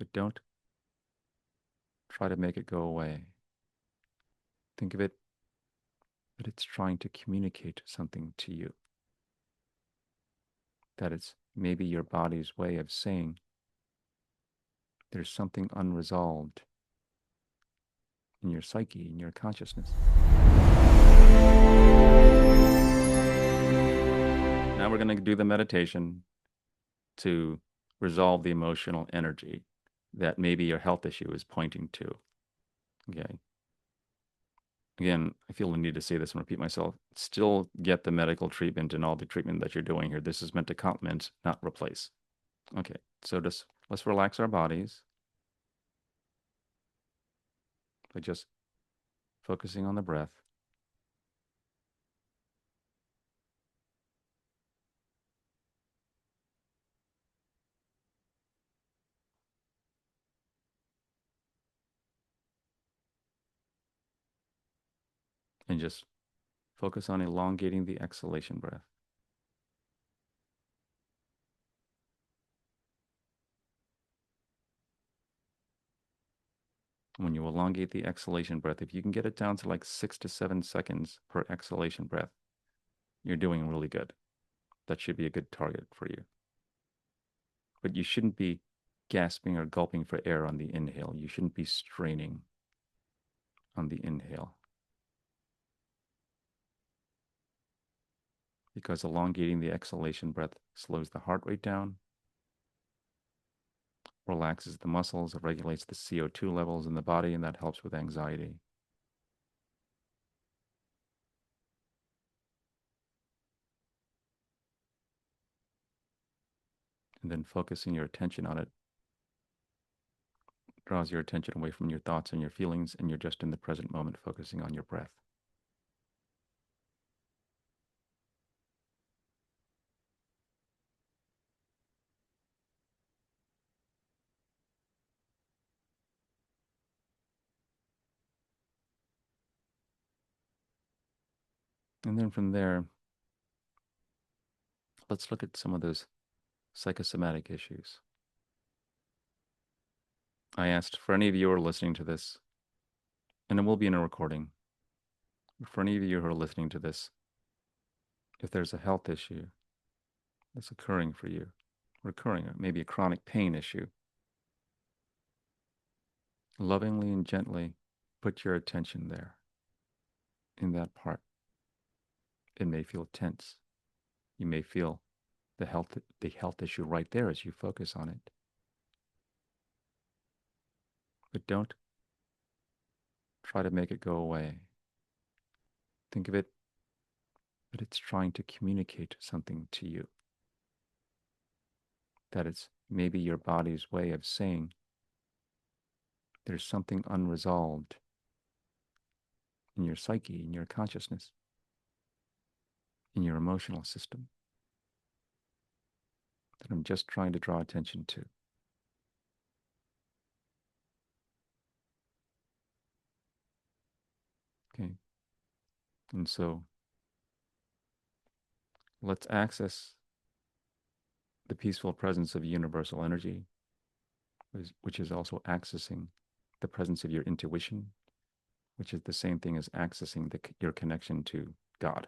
but don't try to make it go away. Think of it that it's trying to communicate something to you, that it's maybe your body's way of saying there's something unresolved in your psyche, in your consciousness. Now we're going to do the meditation to resolve the emotional energy that maybe your health issue is pointing to. Okay. Again, I feel the need to say this and repeat myself. Still get the medical treatment and all the treatment that you're doing here. This is meant to complement, not replace. Okay, so let's relax our bodies by just focusing on the breath. And just focus on elongating the exhalation breath. When you elongate the exhalation breath, if you can get it down to like 6 to 7 seconds per exhalation breath, you're doing really good. That should be a good target for you. But you shouldn't be gasping or gulping for air on the inhale. You shouldn't be straining on the inhale, because elongating the exhalation breath slows the heart rate down, relaxes the muscles, it regulates the CO2 levels in the body, and that helps with anxiety. And then focusing your attention on it draws your attention away from your thoughts and your feelings, and you're just in the present moment focusing on your breath. And then from there, let's look at some of those psychosomatic issues. I asked for any of you who are listening to this, and it will be in a recording, for any of you who are listening to this, if there's a health issue that's occurring for you, recurring, or maybe a chronic pain issue, lovingly and gently put your attention there, in that part. It may feel tense. You may feel the health issue right there as you focus on it. But don't try to make it go away. Think of it that it's trying to communicate something to you, that it's maybe your body's way of saying there's something unresolved in your psyche, in your consciousness, in your emotional system, that I'm just trying to draw attention to. Okay. And so let's access the peaceful presence of universal energy, which is also accessing the presence of your intuition, which is the same thing as accessing your connection to God.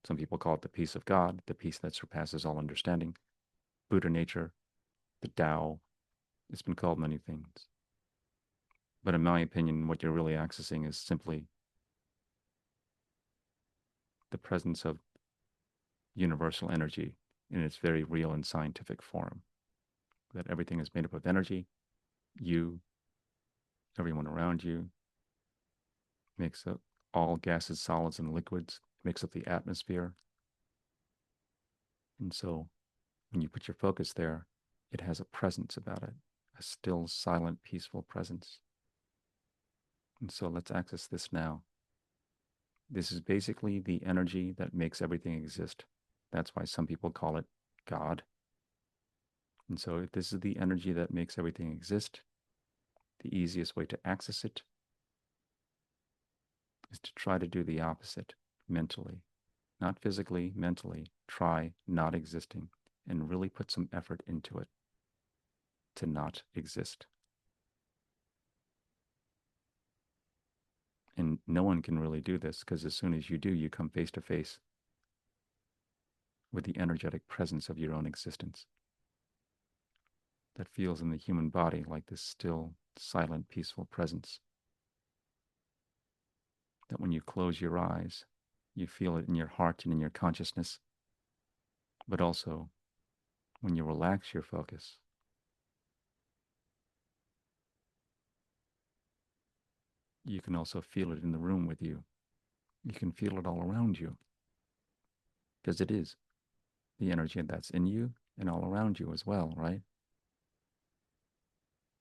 Some people call it the peace of God, the peace that surpasses all understanding, Buddha nature, the Tao. It's been called many things. But in my opinion, what you're really accessing is simply the presence of universal energy in its very real and scientific form. That everything is made up of energy. You, everyone around you, makes up all gases, solids, and liquids, makes up the atmosphere. And so when you put your focus there, it has a presence about it, a still, silent, peaceful presence. And so let's access this now. This is basically the energy that makes everything exist. That's why some people call it God. And so if this is the energy that makes everything exist, the easiest way to access it is to try to do the opposite mentally. Not physically, mentally. Try not existing and really put some effort into it to not exist. And no one can really do this because as soon as you do, you come face to face with the energetic presence of your own existence that feels in the human body like this still, silent, peaceful presence. That when you close your eyes, you feel it in your heart and in your consciousness, but also when you relax your focus, you can also feel it in the room with you. You can feel it all around you because it is the energy that's in you and all around you as well, right?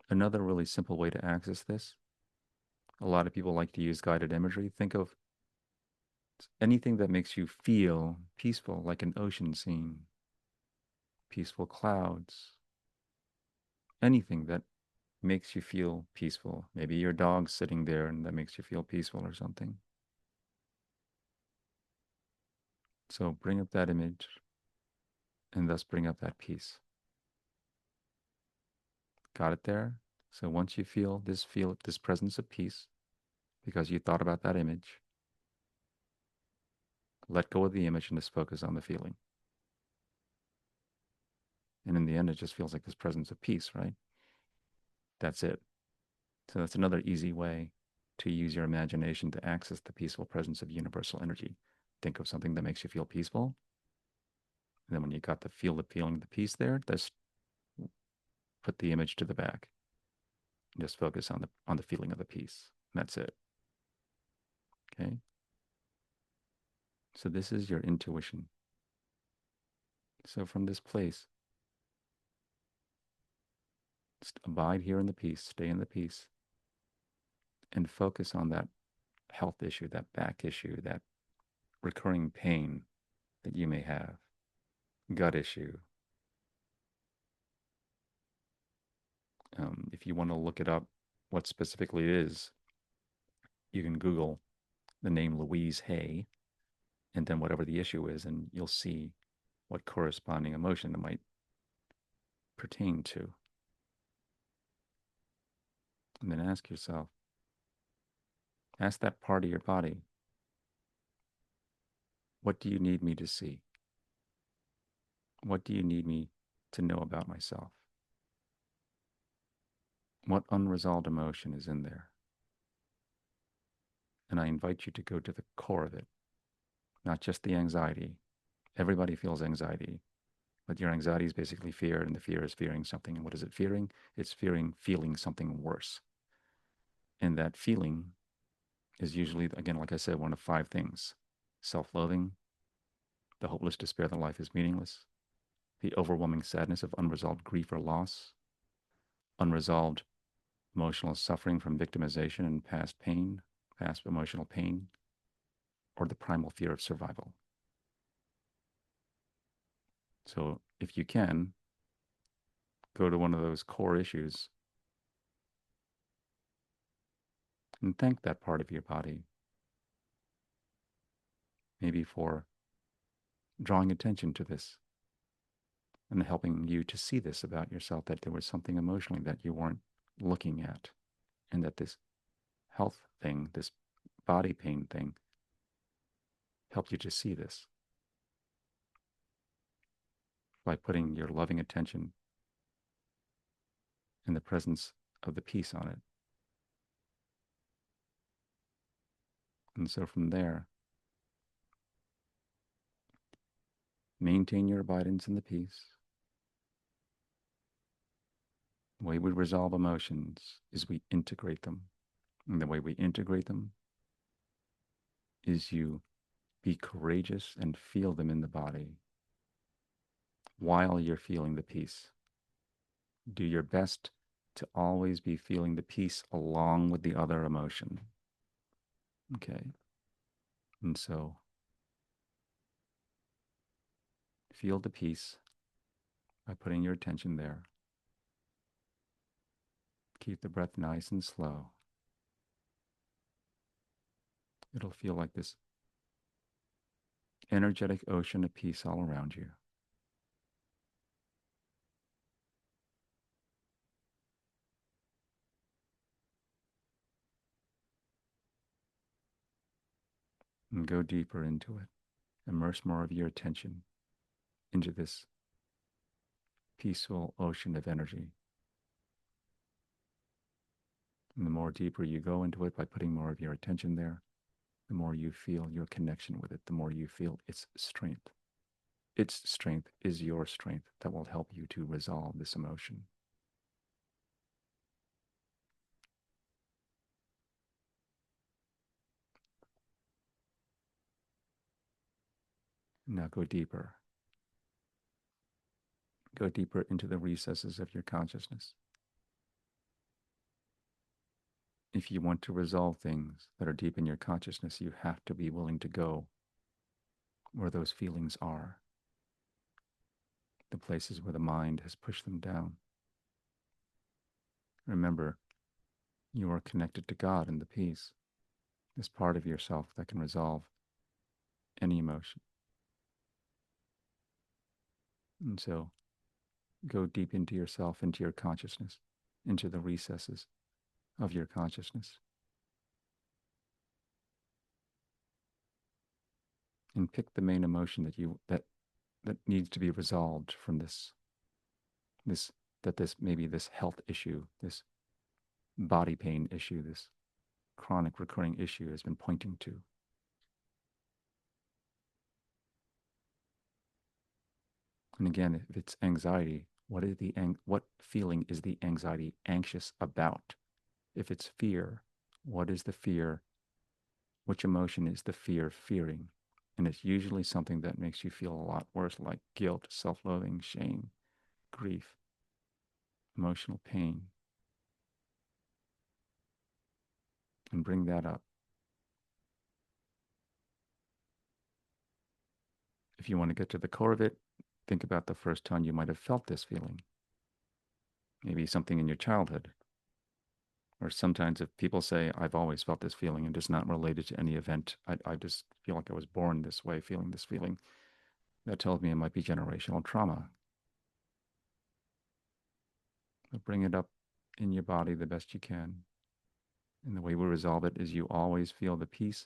Another really simple way to access this, a lot of people like to use guided imagery. Think of anything that makes you feel peaceful, like an ocean scene, peaceful clouds, anything that makes you feel peaceful. Maybe your dog's sitting there and that makes you feel peaceful or something. So bring up that image and thus bring up that peace. Got it there? So once you feel this presence of peace because you thought about that image, let go of the image and just focus on the feeling. And in the end, it just feels like this presence of peace, right? That's it. So that's another easy way to use your imagination to access the peaceful presence of universal energy. Think of something that makes you feel peaceful. And then when you got the feeling of the peace there, just put the image to the back. Just focus on the feeling of the peace. That's it. Okay. So this is your intuition. So from this place, just abide here in the peace, stay in the peace, and focus on that health issue, that back issue, that recurring pain that you may have, gut issue. If you want to look it up, what specifically it is, you can Google the name Louise Hay and then whatever the issue is, and you'll see what corresponding emotion it might pertain to. And then ask that part of your body, what do you need me to see? What do you need me to know about myself? What unresolved emotion is in there? And I invite you to go to the core of it, not just the anxiety. Everybody feels anxiety, but your anxiety is basically fear, and the fear is fearing something. And what is it fearing? It's feeling something worse. And that feeling is usually, again, like I said, one of five things: self-loathing, the hopeless despair that life is meaningless, the overwhelming sadness of unresolved grief or loss, unresolved emotional suffering from victimization and past emotional pain, or the primal fear of survival. So if you can, go to one of those core issues and thank that part of your body, maybe for drawing attention to this and helping you to see this about yourself, that there was something emotionally that you weren't looking at, and that this health thing, this body pain thing, helped you to see this by putting your loving attention in the presence of the peace on it. And so from there, maintain your abidance in the peace. The way we resolve emotions is we integrate them. And the way we integrate them is you be courageous and feel them in the body while you're feeling the peace. Do your best to always be feeling the peace along with the other emotion. Okay. And so feel the peace by putting your attention there. Keep the breath nice and slow. It'll feel like this energetic ocean of peace all around you. and go deeper into it. Immerse more of your attention into this peaceful ocean of energy. And the more deeper you go into it by putting more of your attention there, the more you feel your connection with it, the more you feel its strength. Its strength is your strength that will help you to resolve this emotion. Now go deeper. Go deeper into the recesses of your consciousness. If you want to resolve things that are deep in your consciousness, you have to be willing to go where those feelings are, the places where the mind has pushed them down. Remember, you are connected to God in the peace, this part of yourself that can resolve any emotion. And so go deep into yourself, into your consciousness, into the recesses of your consciousness, and pick the main emotion that needs to be resolved from this this maybe this health issue, this body pain issue, this chronic recurring issue has been pointing to. And again, if it's anxiety, what feeling is the anxiety anxious about? If it's fear, what is the fear? Which emotion is the fear fearing? And it's usually something that makes you feel a lot worse, like guilt, self-loathing, shame, grief, emotional pain. And bring that up. If you want to get to the core of it, think about the first time you might have felt this feeling. Maybe something in your childhood. Or sometimes if people say, I've always felt this feeling and it's not related to any event, I just feel like I was born this way, feeling this feeling. That tells me it might be generational trauma. But bring it up in your body the best you can. And the way we resolve it is you always feel the peace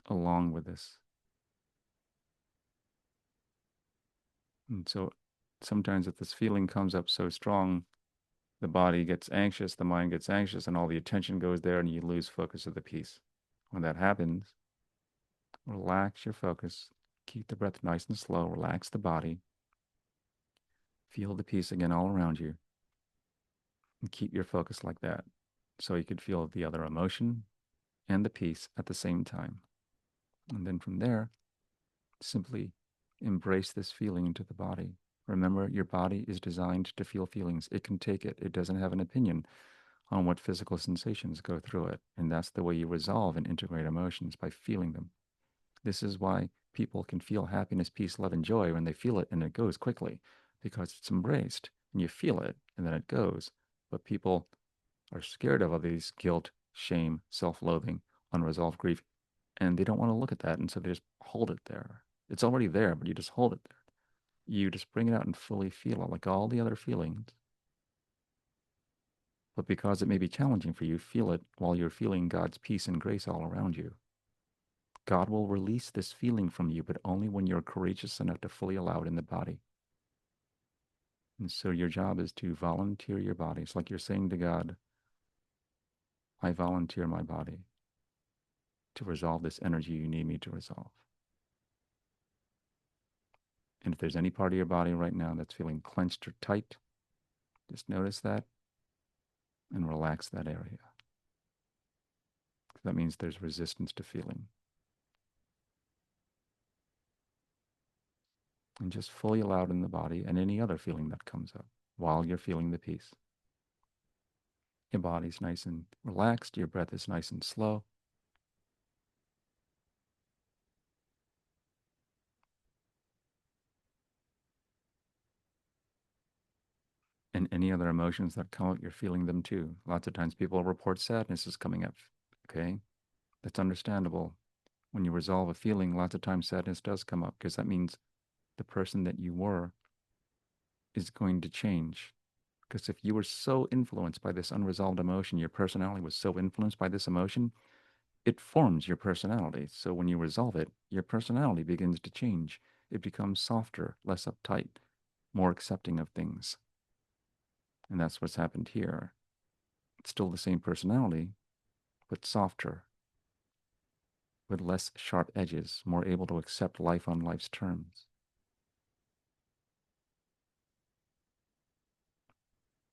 along with this. And so sometimes if this feeling comes up so strong, the body gets anxious, the mind gets anxious, and all the attention goes there and you lose focus of the peace. When that happens, relax your focus, keep the breath nice and slow, relax the body, feel the peace again all around you, and keep your focus like that so you could feel the other emotion and the peace at the same time. And then from there, simply embrace this feeling into the body. Remember, your body is designed to feel feelings. It can take it. It doesn't have an opinion on what physical sensations go through it. And that's the way you resolve and integrate emotions, by feeling them. This is why people can feel happiness, peace, love, and joy when they feel it and it goes quickly, because it's embraced and you feel it and then it goes. But people are scared of all these guilt, shame, self-loathing, unresolved grief, and they don't want to look at that. And so they just hold it there. It's already there, but you just hold it there. You just bring it out and fully feel it like all the other feelings. But because it may be challenging for you, feel it while you're feeling God's peace and grace all around you. God will release this feeling from you, but only when you're courageous enough to fully allow it in the body. And so your job is to volunteer your body. It's like you're saying to God, I volunteer my body to resolve this energy you need me to resolve. And if there's any part of your body right now that's feeling clenched or tight, just notice that and relax that area. That means there's resistance to feeling. And just fully allow it in the body and any other feeling that comes up while you're feeling the peace. Your body's nice and relaxed. Your breath is nice and slow. And any other emotions that come up, you're feeling them too. Lots of times people report sadness is coming up. Okay? That's understandable. When you resolve a feeling, lots of times sadness does come up because that means the person that you were is going to change. Because if you were so influenced by this unresolved emotion, your personality was so influenced by this emotion, it forms your personality. So when you resolve it, your personality begins to change. It becomes softer, less uptight, more accepting of things. And that's what's happened here. It's still the same personality, but softer, with less sharp edges, more able to accept life on life's terms.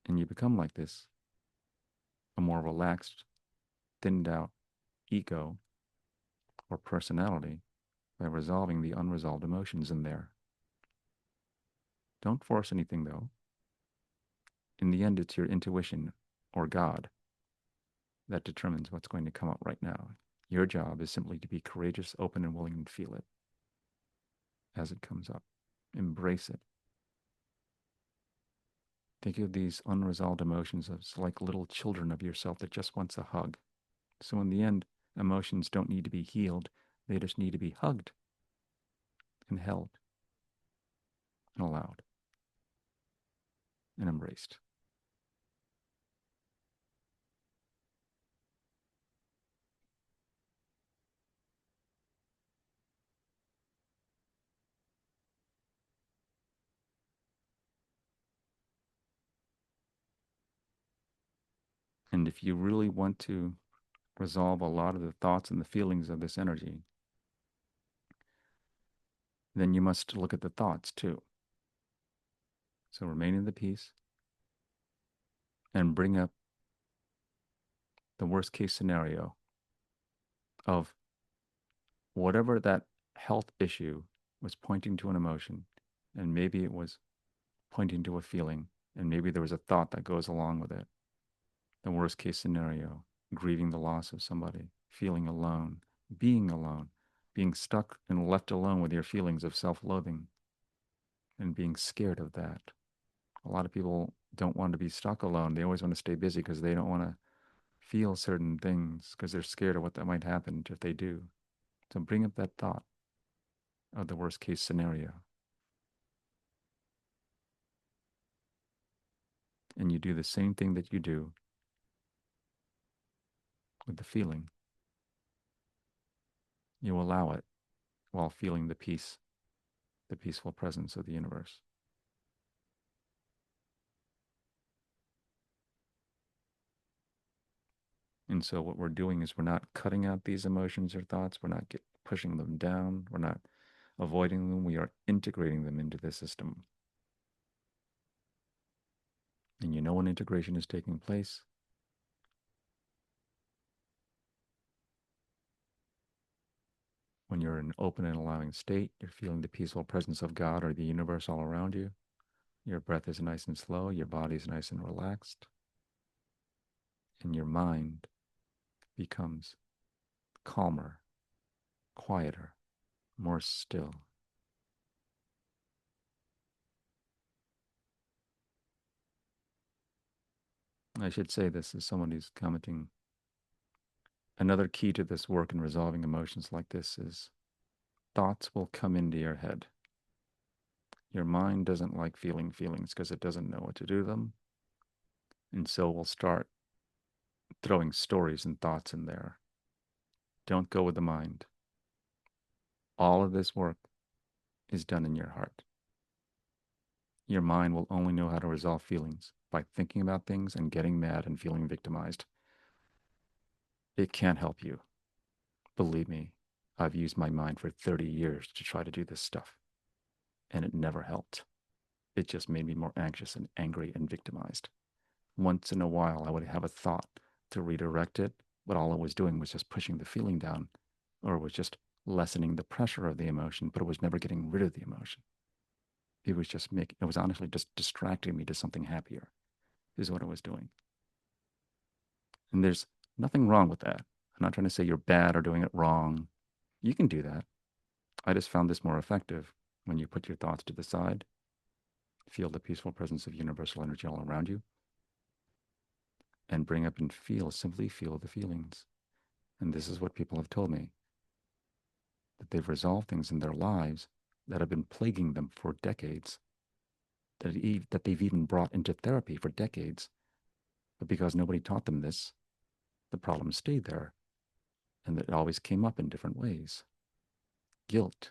And you become like this, a more relaxed, thinned out ego or personality by resolving the unresolved emotions in there. Don't force anything though. In the end, it's your intuition or God that determines what's going to come up right now. Your job is simply to be courageous, open, and willing to feel it as it comes up. Embrace it. Think of these unresolved emotions as like little children of yourself that just wants a hug. So in the end, emotions don't need to be healed. They just need to be hugged and held and allowed and embraced. And if you really want to resolve a lot of the thoughts and the feelings of this energy, then you must look at the thoughts too. So remain in the peace and bring up the worst case scenario of whatever that health issue was pointing to an emotion, and maybe it was pointing to a feeling, and maybe there was a thought that goes along with it. The worst case scenario, grieving the loss of somebody, feeling alone, being stuck and left alone with your feelings of self loathing and being scared of that. A lot of people don't want to be stuck alone. They always want to stay busy because they don't want to feel certain things because they're scared of what that might happen if they do. So bring up that thought of the worst case scenario. And you do the same thing that you do with the feeling. You allow it while feeling the peace, the peaceful presence of the universe. And so what we're doing is we're not cutting out these emotions or thoughts. We're not pushing them down. We're not avoiding them. We are integrating them into the system. And you know when integration is taking place? When you're in an open and allowing state, you're feeling the peaceful presence of God or the universe all around you. Your breath is nice and slow. Your body is nice and relaxed. And your mind becomes calmer, quieter, more still. I should say this as someone who's commenting. Another key to this work in resolving emotions like this is thoughts will come into your head. Your mind doesn't like feeling feelings because it doesn't know what to do with them. And so we'll start throwing stories and thoughts in there. Don't go with the mind. All of this work is done in your heart. Your mind will only know how to resolve feelings by thinking about things and getting mad and feeling victimized. It can't help you. Believe me, I've used my mind for 30 years to try to do this stuff, and it never helped. It just made me more anxious and angry and victimized. Once in a while, I would have a thought to redirect it, but all I was doing was just pushing the feeling down, or was just lessening the pressure of the emotion, but it was never getting rid of the emotion. It was honestly just distracting me to something happier, is what I was doing. And there's nothing wrong with that. I'm not trying to say you're bad or doing it wrong. You can do that. I just found this more effective when you put your thoughts to the side, feel the peaceful presence of universal energy all around you, and bring up and simply feel the feelings. And this is what people have told me, that they've resolved things in their lives that have been plaguing them for decades, that they've even brought into therapy for decades. But because nobody taught them this, the problem stayed there. And it always came up in different ways: guilt,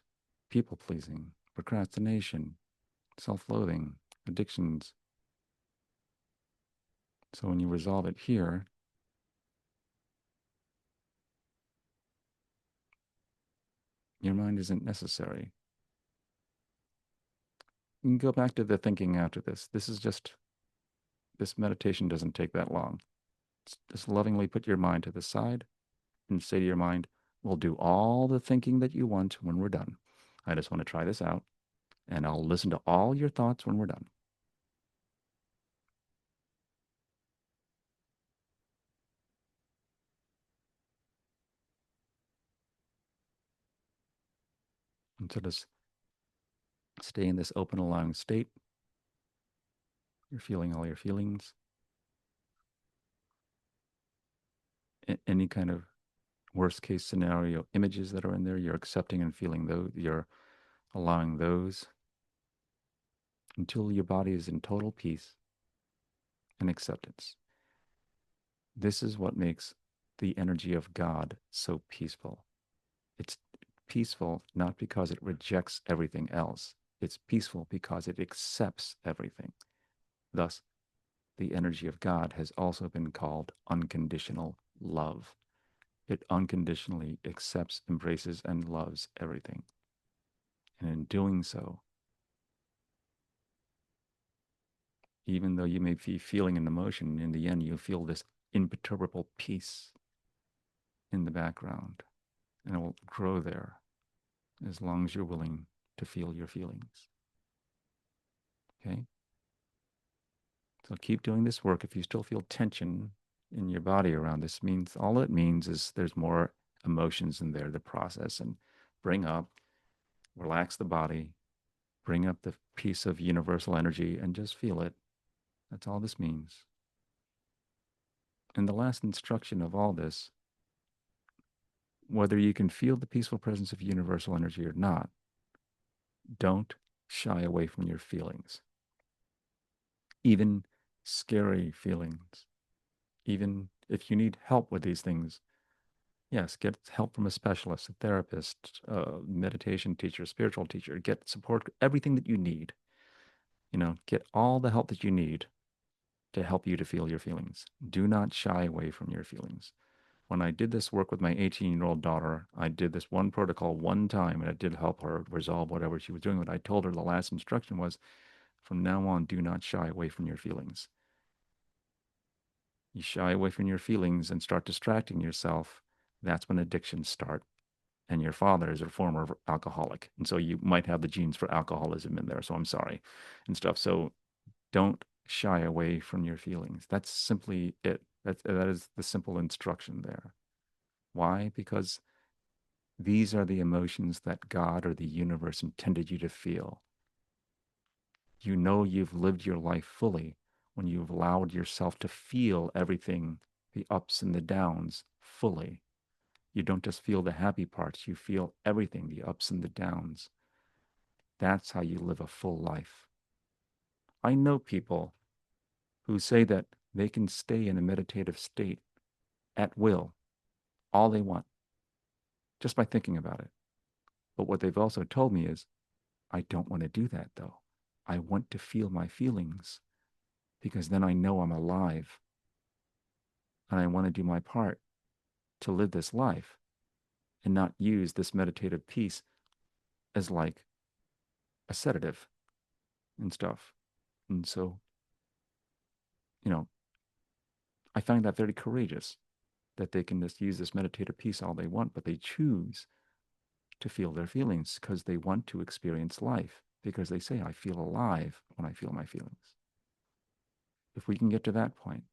people pleasing, procrastination, self loathing, addictions. So when you resolve it here, your mind isn't necessary. You can go back to the thinking after this. This meditation doesn't take that long. Just lovingly put your mind to the side and say to your mind, we'll do all the thinking that you want when we're done. I just want to try this out, and I'll listen to all your thoughts when we're done. And so just stay in this open, allowing state. You're feeling all your feelings. Any kind of worst case scenario images that are in there, you're accepting and feeling those. You're allowing those until your body is in total peace and acceptance. This is what makes the energy of God so peaceful. It's peaceful not because it rejects everything else. It's peaceful because it accepts everything. Thus, the energy of God has also been called unconditional love. It unconditionally accepts, embraces, and loves everything. And in doing so, even though you may be feeling an emotion, in the end, you feel this imperturbable peace in the background. And it will grow there as long as you're willing to feel your feelings. Okay? So keep doing this work. If you still feel tension in your body around this, means all it means is there's more emotions in there to process and bring up, relax the body, bring up the piece of universal energy and just feel it. That's all this means. And the last instruction of all this, whether you can feel the peaceful presence of universal energy or not, don't shy away from your feelings, even scary feelings. Even if you need help with these things, yes, get help from a specialist, a therapist, a meditation teacher, a spiritual teacher. Get support, everything that you need. Get all the help that you need to help you to feel your feelings. Do not shy away from your feelings. When I did this work with my 18-year-old daughter, I did this one protocol one time, and it did help her resolve whatever she was doing. What I told her, the last instruction was, from now on, do not shy away from your feelings. You shy away from your feelings and start distracting yourself, that's when addictions start. And your father is a former alcoholic. And so you might have the genes for alcoholism in there. So I'm sorry and stuff. So don't shy away from your feelings. That's simply it. That is the simple instruction there. Why? Because these are the emotions that God or the universe intended you to feel. You know you've lived your life fully when you've allowed yourself to feel everything, the ups and the downs, fully. You don't just feel the happy parts, you feel everything, the ups and the downs. That's how you live a full life. I know people who say that they can stay in a meditative state at will, all they want, just by thinking about it. But what they've also told me is, I don't want to do that though. I want to feel my feelings because then I know I'm alive and I want to do my part to live this life and not use this meditative piece as like a sedative and stuff. And so, you know, I find that very courageous that they can just use this meditative piece all they want, but they choose to feel their feelings because they want to experience life, because they say, I feel alive when I feel my feelings. If we can get to that point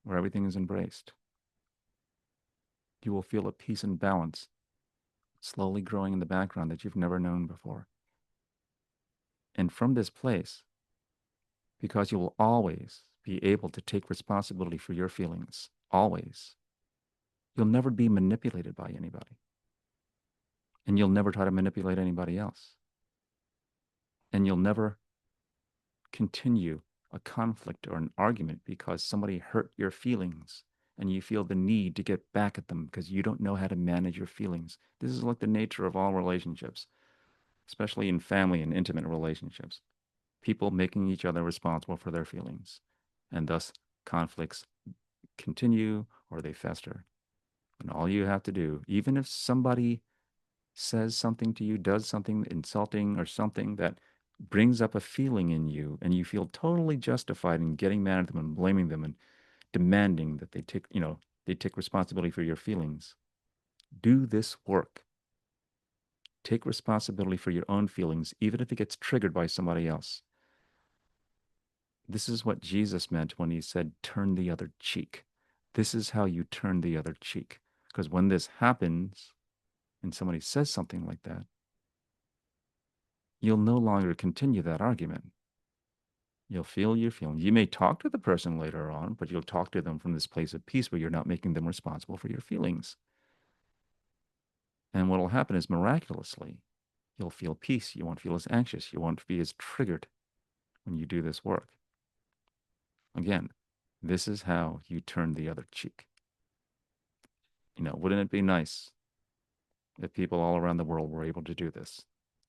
where everything is embraced, you will feel a peace and balance slowly growing in the background that you've never known before. And from this place, because you will always be able to take responsibility for your feelings, always, you'll never be manipulated by anybody. And you'll never try to manipulate anybody else. And you'll never continue a conflict or an argument because somebody hurt your feelings and you feel the need to get back at them because you don't know how to manage your feelings. This is like the nature of all relationships, especially in family and intimate relationships. People making each other responsible for their feelings, and thus conflicts continue or they fester. And all you have to do, even if somebody says something to you, does something insulting or something that brings up a feeling in you, and you feel totally justified in getting mad at them and blaming them and demanding that they take responsibility for your feelings. Do this work. Take responsibility for your own feelings, even if it gets triggered by somebody else. This is what Jesus meant when he said, turn the other cheek. This is how you turn the other cheek. Because when this happens and somebody says something like that, you'll no longer continue that argument. You'll feel your feelings. You may talk to the person later on, but you'll talk to them from this place of peace where you're not making them responsible for your feelings. And what will happen is miraculously, you'll feel peace. You won't feel as anxious. You won't be as triggered when you do this work. Again, this is how you turn the other cheek. Wouldn't it be nice if people all around the world were able to do this?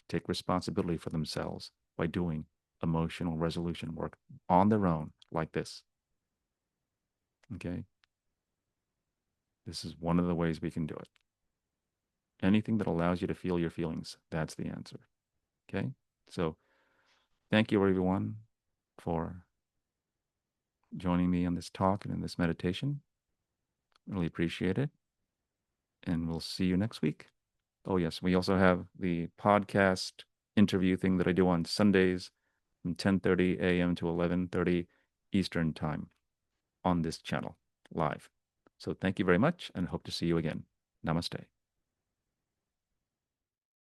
Take responsibility for themselves by doing emotional resolution work on their own like this. Okay? This is one of the ways we can do it. Anything that allows you to feel your feelings, that's the answer. Okay? So thank you, everyone, for joining me on this talk and in this meditation. Really appreciate it. And we'll see you next week. Oh, yes. We also have the podcast interview thing that I do on Sundays from 10:30 a.m. to 11:30 Eastern Time on this channel live. So thank you very much and hope to see you again. Namaste.